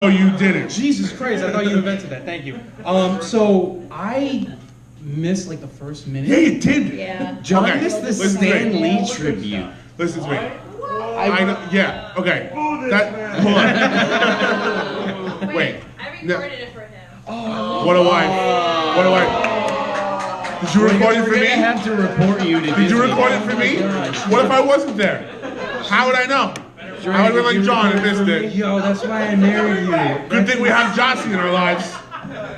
Oh, you didn't. Jesus Christ, I thought you invented that. Thank you. So I missed like the first minute. Yeah, you did. Yeah. John Okay, missed the listen to Stan me. Lee tribute. Listen to me. I know, yeah, okay. That, hold on. Wait. I recorded it for him. What a wife. What a wife. Did you record it for We're me? gonna have to report you to Did you Disney. record it for me? What if I wasn't there? How would I know? I would have been like John and missed it. Yo, that's why I married you. Good thing we have Jossie in our lives.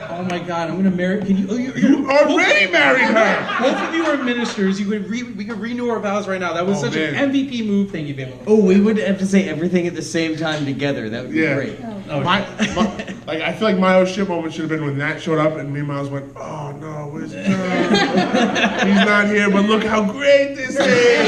Oh my God, I'm gonna marry. Can you? Oh, You already married her. Both of you are ministers. We could renew our vows right now. That was such man. an MVP move. Thank you, baby. Oh, we would have to say everything at the same time together. That would be Yeah. great. Like I feel like my shit moment should have been when Nat showed up and me and Miles went, oh no, where's John? He's not here, but look how great this is.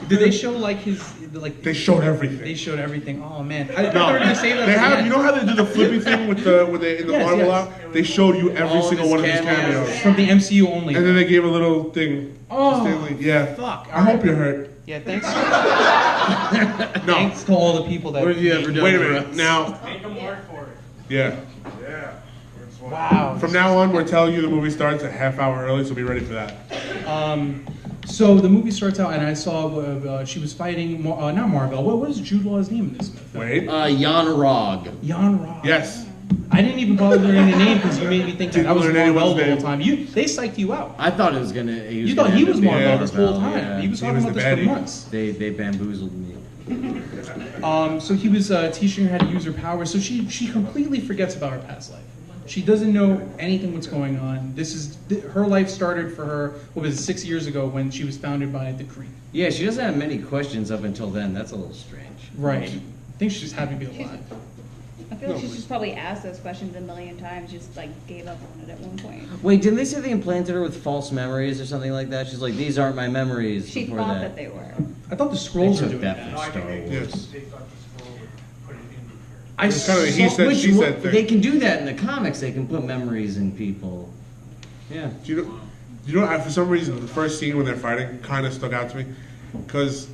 Did they show like his like? They showed everything. They showed everything. Oh man, I thought No, they were gonna say that. they at the have. end. You know how they do the flippy thing with the in the Yes, Marvel yes. out? They showed you every All of single his one of his cameos. cameos, From the MCU only. and then they gave a little thing. Oh, to Stan Lee. Yeah. fuck. I hope you're hurt. Yeah, thanks. No. Thanks to all the people that. What have you ever done Wait a for minute. us? Now. Make him work for it. Yeah. Wow. From now on, we're telling you the movie starts a half hour early, so be ready for that. So the movie starts out, and I saw she was fighting not Marvel. What is Jude Law's name in this film? Wait. Jan Rog. Jan Rog. Yes. I didn't even bother learning the name because you made me think that Didn't I was learn Marvel anyone's the whole name. time. They psyched you out. I thought it was gonna. You thought he was Marvel this whole time. Yeah. He was He talking was about the this for baddie. months. They bamboozled me. So he was teaching her how to use her powers. So she completely forgets about her past life. She doesn't know anything what's going on. Her life started for her. What was it, 6 years ago when she was founded by the Kree. Yeah, she doesn't have many questions up until then. That's a little strange. Right. I think she's just happy to be alive. I feel like she's just probably asked those questions a million times, just like gave up on it at one point. Wait, didn't they say they implanted her with false memories or something like that? She's like, these aren't my memories. She before thought that they were. I thought the They scrolls were took doing that that. from Star Wars. Yes. I It's kind of a he saw- said, Which she said they thing. can do that in the comics. They can put memories in people. Yeah. Do you know, for some reason, the first scene when they're fighting kind of stuck out to me. Because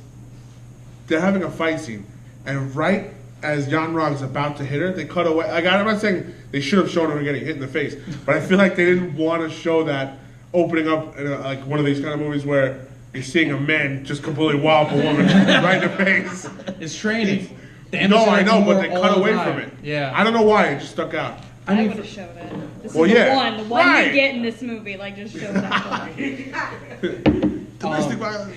they're having a fight scene. And right as Jan Rog's about to hit her, they cut away. Like, I'm not saying they should have shown her getting hit in the face. But I feel like they didn't want to show that opening up in like one of these kind of movies where you're seeing a man just completely wallop a woman right in the face. It's training. The No, I episodes know, but more they all cut the away time. from it. Yeah. I don't know why, it just stuck out. I, mean, would have showed it. This Well, is yeah. the one Right. you get in this movie. Like, just show that. Domestic violence.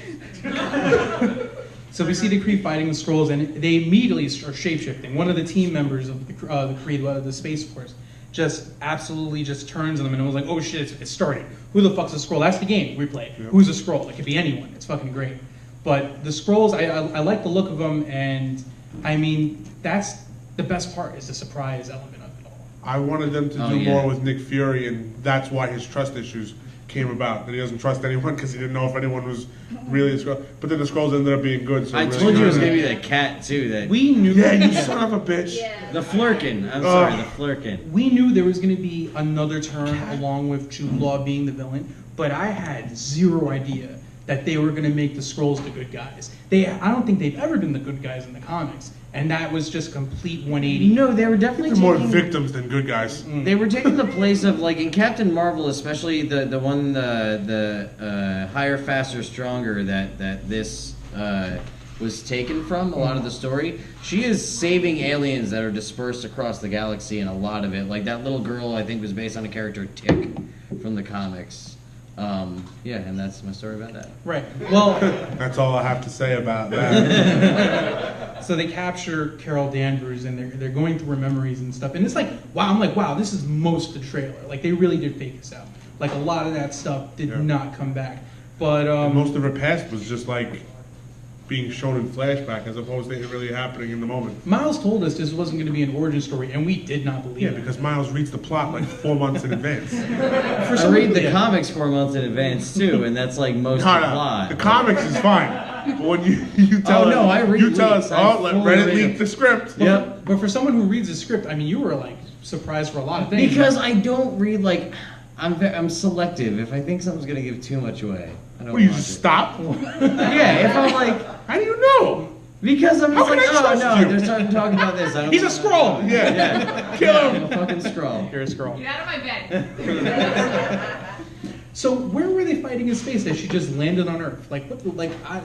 So we see the Kree fighting the Skrulls, and they immediately are shapeshifting. One of the team members of the Kree, the Space Force, just absolutely just turns on them and was like, "Oh shit, it's starting. Who the fuck's a Skrull? That's the game we play. Yep. Who's a Skrull? It could be anyone. It's fucking great." But the Skrulls, I like the look of them, and I mean that's the best part is the surprise element of it all. I wanted them to Oh, do yeah. more with Nick Fury, and that's why his trust issues came about. That he doesn't trust anyone because he didn't know if anyone was really a Skrull. But then the Skrulls ended up being good. So I really told you it was kinda- gonna be that cat too. That We knew. Yeah, you son of a bitch. the Flurkin. I'm sorry, the Flurkin. We knew there was going to be another turn along with Jude Law being the villain, but I had zero idea that they were going to make the Skrulls the good guys. I don't think they've ever been the good guys in the comics, and that was just complete 180. No, they were definitely They're more taking, victims than good guys. They were taking the place of like in Captain Marvel, especially the one the higher, faster, stronger that this was taken from. A lot of the story, she is saving aliens that are dispersed across the galaxy, and a lot of it, like that little girl, I think was based on a character Tick from the comics. Yeah, and that's my story about that. Right. Well, That's all I have to say about that. so they capture Carol Danvers, and they're going through her memories and stuff, and it's like, wow, I'm like, wow, this is most of the trailer. Like they really did fake this out. Like a lot of that stuff did Yeah. not come back. But And most of her past was just like being shown in flashback as opposed to it really happening in the moment. Miles told us this wasn't going to be an origin story, and we did not believe Yeah, it. because Miles reads the plot like 4 months in advance. For I read the yeah. comics 4 months in advance too, and that's like most of the plot. The comics is fine. But when you tell Oh, us, no, I read you tell leaks. us, I oh, let fully Reddit read leak it. the script. Yep. But for someone who reads the script, I mean, you were like surprised for a lot of things. Because I don't read like I'm selective. If I think something's gonna give too much away, I don't. Well, you watch just it. stop? Yeah, if I'm like, How do you know? Because I'm How just can like, I oh trust no, you? they're starting talking about this. I don't He's a wanna- Skrull. Yeah. Kill I'm him. a fucking scroll. You're a scroll. Get out of my bed. So where were they fighting in space? That she just landed on Earth? Like what? Like Uh,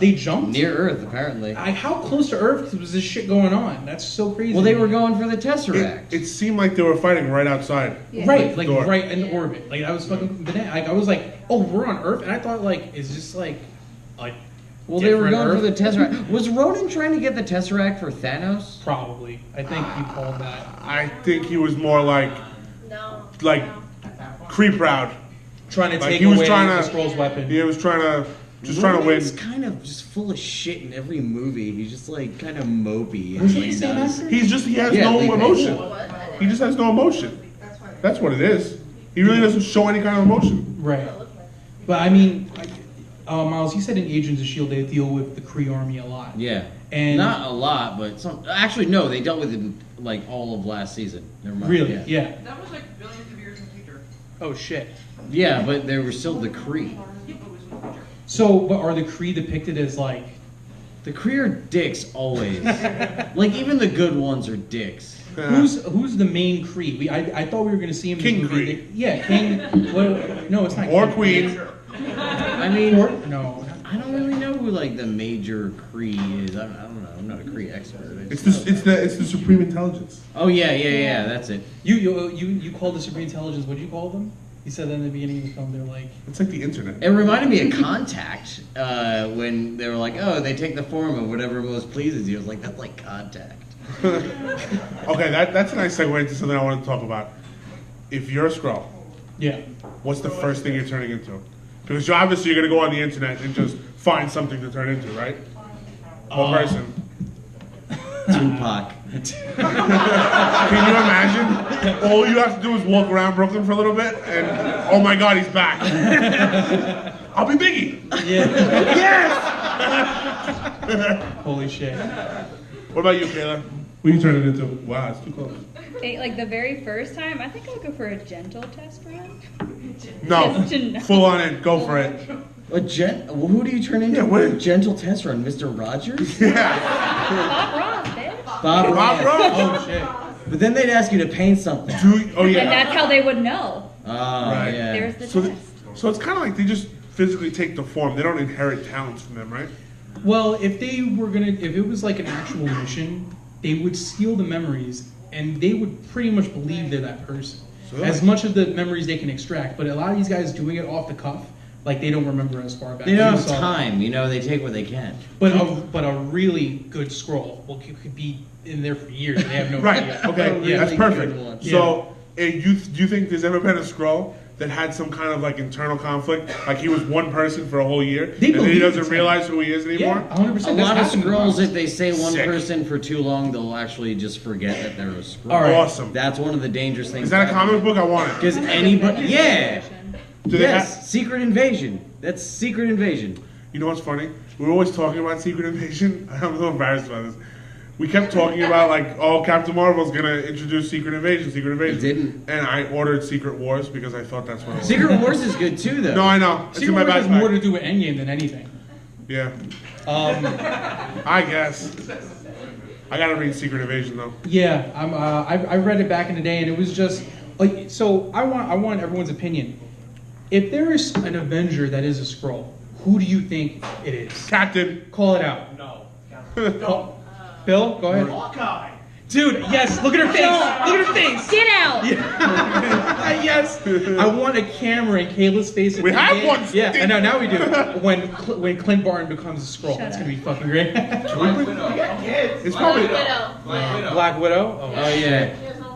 they jumped Near Earth, apparently. How close to Earth was this shit going on? That's so crazy. Well, they were going for the Tesseract. It seemed like they were fighting right outside. Yeah. right, like Door. right in orbit. Like I was fucking banana. Like I was like, oh, we're on Earth, and I thought like, is this like Well, they were different going for the Earth? Tesseract. Was Ronan trying to get the Tesseract for Thanos? Probably. I think you called that. I think he was more like No. Kree proud. Trying to Like, take he was away trying the to- Skrull's weapon. He was trying to trying to win. Ronan's kind of just full of shit in every movie. He's just like kind of mopey. Was and, he like, the same does- actor? He has Yeah, no Lee Pace. emotion. He just has no emotion. That's what it is. He really doesn't show any kind of emotion. Right. But I mean, Miles, you said in Agents of S.H.I.E.L.D. they deal with the Kree army a lot. Yeah. And- not a lot, but some. Actually, no, they dealt with it in, like all of last season. Never mind. Really? Yeah. Yeah. That was like billions of years in the future. Oh shit. Yeah, but they were still the Kree. Yep, it was in the future. So, but are the Kree depicted as like? The Kree are dicks always. Like even the good ones are dicks. Who's the main Kree? I thought we were going to see him. in King this movie. Kree. Yeah, King. Well, no, it's not. Or King. Queen. I mean, No. I don't really know who like the major Kree is. I don't know. I'm not a Kree expert. I It's just the Supreme Intelligence. Oh yeah. That's it. You called the Supreme Intelligence. What did you call them? You said that in the beginning of the film. They're like. It's like the internet. It reminded me of Contact when they were like, oh, they take the form of whatever most pleases you. I was like, that's like Contact. Okay, that's a nice segue into something I want to talk about. If you're a Skrull, Yeah. what's the first thing you're turning into? Because obviously you're gonna go on the internet and just find something to turn into, right? What person? Tupac. Can you imagine? All you have to do is walk around Brooklyn for a little bit, and oh my God, he's back. I'll be Biggie. Holy shit. What about you, Kayla? What are you turning into? Wow, it's too close. Like the very first time, I think I'll go for a gentle test run. No, Just to know. full on it. Go for it. Who do you turn into? Yeah, what- A gentle test run, Mr. Rogers? Yeah, Bob Ross, bitch. Bob Bob Ross. Ross. Oh shit. But then they'd ask you to paint something. Oh And yeah. that's how they would know. Oh, Right. yeah. There's the So, test. so it's kind of like they just physically take the form. They don't inherit talents from them, right? Well, if it was like an actual mission, they would steal the memories, and they would pretty much believe they're that person. So As much of the memories they can extract, but a lot of these guys doing it off the cuff, like they don't remember as far back. They don't You have saw- time, they take what they can. But a really good scroll could be in there for years. They have no Right. idea. Okay. Yeah. That's Really perfect. good one. So, do you think there's ever been a Skrull that had some kind of like internal conflict? Like he was one person for a whole year, They and then he believe doesn't it's realize who he is Yeah, anymore? 100%. A That's lot of happened to scrolls, us. if they say one Sick. person for too long, they'll actually just forget that they're a scroll. All right. Awesome. That's one of the dangerous things. Is that a comic book? I want it. Because anybody, yeah, Do they yes, have- Secret Invasion. That's Secret Invasion. You know what's funny? We were always talking about Secret Invasion. I'm a little embarrassed about this. We kept talking about like, oh, Captain Marvel's gonna introduce Secret Invasion, Secret Invasion. It didn't. And I ordered Secret Wars because I thought that's what it was. Secret Wars is good too, though. No, I know. It's Secret in my Wars has more to backpack. do with Endgame than anything. Yeah, Um, I guess. I gotta read Secret Invasion though. yeah, I read it back in the day, and it was just like so. I want everyone's opinion. If there is an Avenger that is a Skrull, who do you think it is? Captain. Call it out. Bill, go ahead. Hawkeye. Dude, yes. Look at her face. Look at her face. Get out! Yes. I want a camera in Kayla's face. at We the have end. one, Yeah, Steve. I know. Now we do. When Clint Barton becomes a Skrull, Shut that's up. gonna be fucking great. Black Widow. You got kids. It's probably. Widow. Black Widow. Black Widow. Oh, Oh yeah. She has no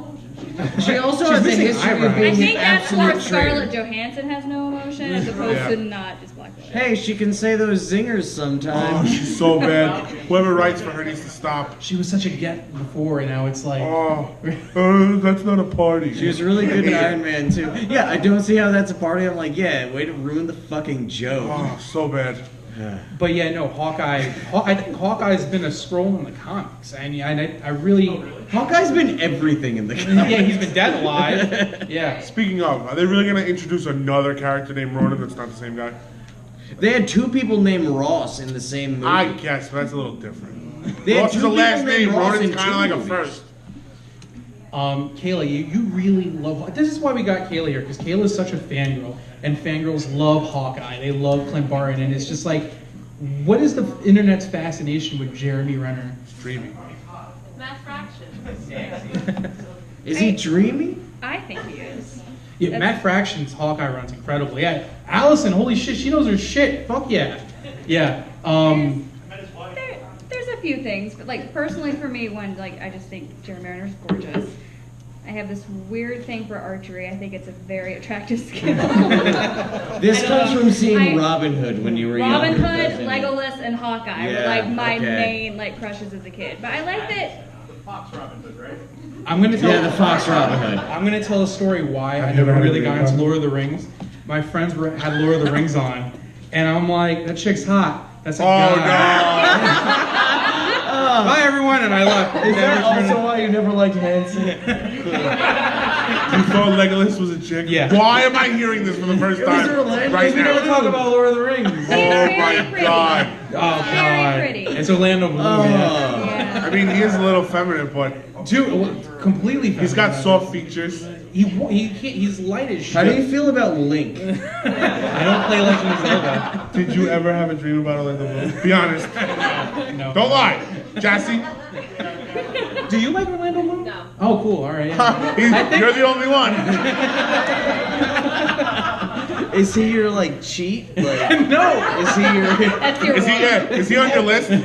emotion. She also She's has a missing history eyebrows. of being I an think that's where absolute traitor. Scarlett Johansson has no emotion, as opposed Yeah. to not just Black Widow. Hey, she can say those zingers Oh, sometimes. she's so bad. Whoever writes for her needs to stop. She was such a get before, and now it's like. Oh, that's not a party. She was really good in Iron Man too. Yeah, I don't see how that's a party. I'm like, yeah, way to ruin the fucking joke. Oh, so bad. But yeah, no, Hawkeye. I think Hawkeye's been a Skrull in the comics, and I really. Hawkeye's been everything in the comics. Yeah, he's been dead alive. Yeah. Speaking of, are they really gonna introduce another character named Ronan that's not the same guy? They had two people named Ross in the same movie. I guess, but that's a little different. They had Ross is two a last people named name. Ross Ronan's in kind of two like a movies. first. Kayla, you really love. This is why we got Kayla here, because Kayla is such a fangirl, and fangirls love Hawkeye. They love Clint Barton, and it's just like, what is the internet's fascination with Jeremy Renner? Streaming. Matt Fraction. Is he dreamy? I think he is. Yeah, Matt Fraction's Hawkeye run's incredible. Yeah, Allison, holy shit, she knows her shit. Fuck yeah, yeah. There's a few things, but like personally for me, one, like I just think Jeremy Renner's gorgeous. I have this weird thing for archery. I think it's a very attractive skill. This comes from seeing I- Robin Hood when you were Robin younger. Hood, doesn't it? Legolas, and Hawkeye were Yeah, like my okay. main like crushes as a kid. But I like that. Fox Robin Hood, right? I'm gonna tell. Yeah, the Fox Robin Hood. I'm gonna tell a story why I Have you never ever really heard got of into it? Lord of the Rings. My friends had Lord of the Rings on, and I'm like, that chick's hot. That's a Oh guy. Bye everyone, and I left. Is that Never turned- also why you never liked Hanson? You thought Legolas was a chick? Yeah. Why am I hearing this for the first time Orlando. right We don't now? talk about Lord of the Rings. Oh He's very my pretty. god. Oh god. pretty. It's Orlando Bloom. Yeah. Yeah. I mean, he is a little feminine, but Dude, completely. he's got feminine. soft features. He can't. He's light as shit. How do you feel about Link? I don't play Legend of Zelda. Did you ever have a dream about Orlando Bloom? Be honest. No. Don't lie. Jassy, Do you like Orlando Bloom? No. Oh, cool. All right. Yeah. you're the only one. Is he your like cheat? Like, No. is he your? That's your Is he, one. is he on your list? Is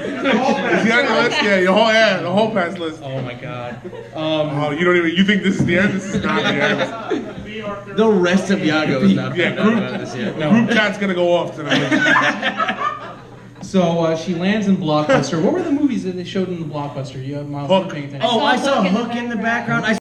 he on your list? Yeah, the whole pass list. Oh my god. Oh, you don't even, you think this is the end? This is not the end. The rest of Yago is not Yeah, found out about this yet. No. Group chat's gonna go off tonight. So she lands in Blockbuster. What were the movies that they showed in the Blockbuster? You have Miles Hook. paying attention. Oh, I saw Hook in the Hook in the background. background. I